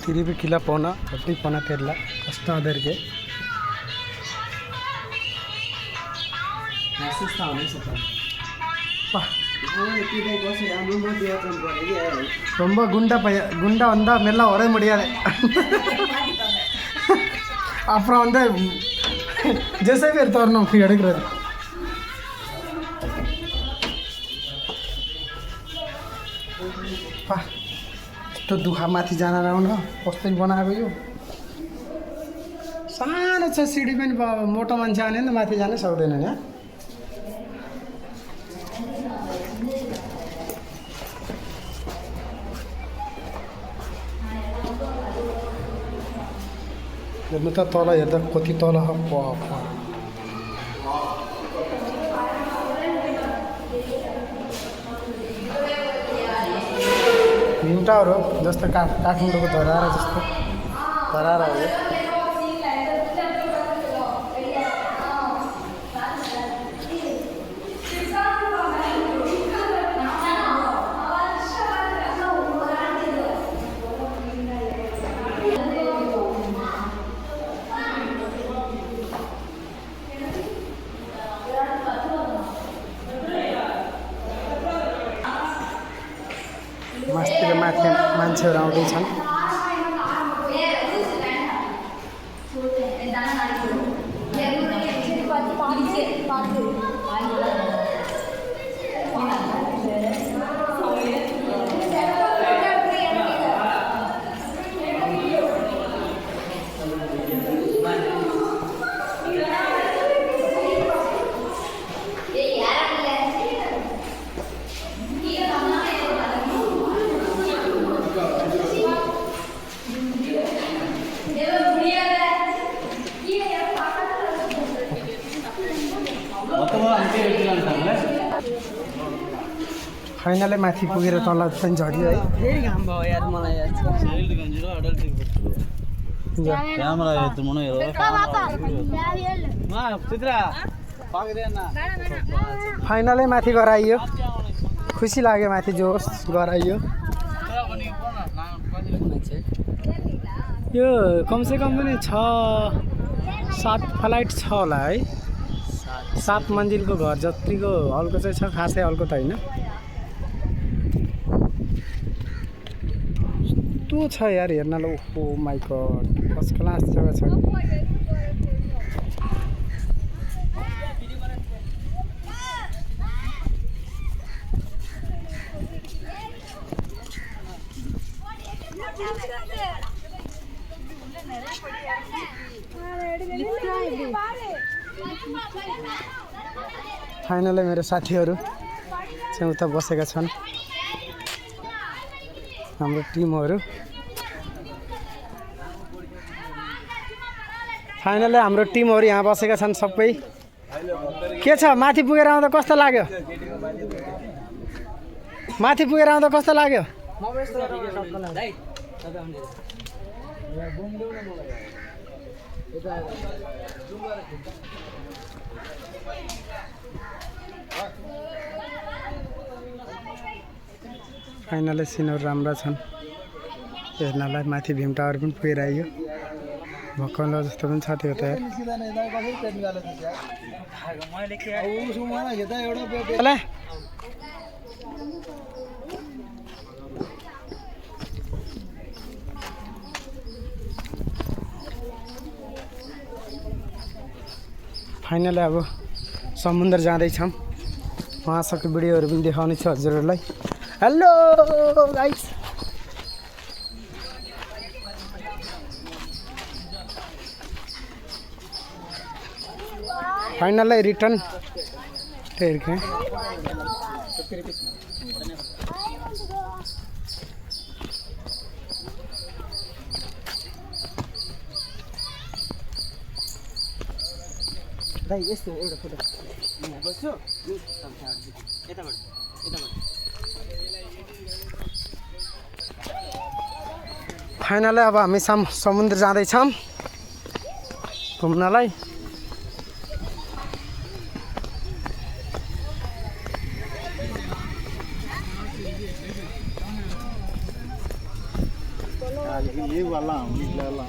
ತಿರುವಿ ಕಿಲ ಪೋನ ಹೊಟ್ಟಿ ಪೋನ ತೆರಲ ಕಷ್ಟ ಅದರಿಗೆ ரொம்ப குண்டா குண்டா வந்தால் மெல்ல உடைய முடியாது அப்புறம் வந்து ஜெசை பேர் தரணும் எடுக்கிறது यस्तो दुःख माथि जान आउन कस्तो बनाएको यो सानो छ सिडी पनि मोटो मान्छे आने नि माथि जानै सक्दैन नि हेर्नु त तल हेर्दा कति तल भीमटावर हो जस्तो काठमाडौँको धरारा जस्तो धरारा हो मस्तिर माथि मान्छेहरू आउँदैछन् फाइनलै माथि पुगेर तल पनि झऱ्यो है घाम भयो यार मलाई फाइनलै माथि गराइयो खुसी लाग्यो माथि जोस गराइयो यो कमसेकम पनि 6-7 फ्लाइट छ होला है 7 मन्जिलको घर जतिको हलको चाहिँ छ खासै हलको त होइन तो छ यार हेर्न ल ओ माइ गॉड फर्स्ट क्लास जग्गा छ फाइनली मेरो साथीहरू चाहिँ उता बसेका छन् हाम्रो टिमहरू फाइनली हाम्रो टिमहरू यहाँ बसेका छन् सबै के छ माथि पुगेर आउँदा कस्तो लाग्यो माथि पुगेर आउँदा कस्तो लाग्यो फाइनली सिनहरू राम्रा छन् हेर्नलाई माथि भीम टावर पनि पुगेर आइयो भक्कल जस्तो पनि छ त्यो त फाइनली अब समुद्र जाँदैछौँ वहाँसको भिडियोहरू पनि देखाउने छु हजुरहरूलाई हेलो गाइस फाइनली रिटर्न हेर्के दाइ यस्तो एउटा फोटो बस्छु यताबाट फाइनली अब हामी समुद्र जाँदैछौँ घुम्नलाई ये वाला निकला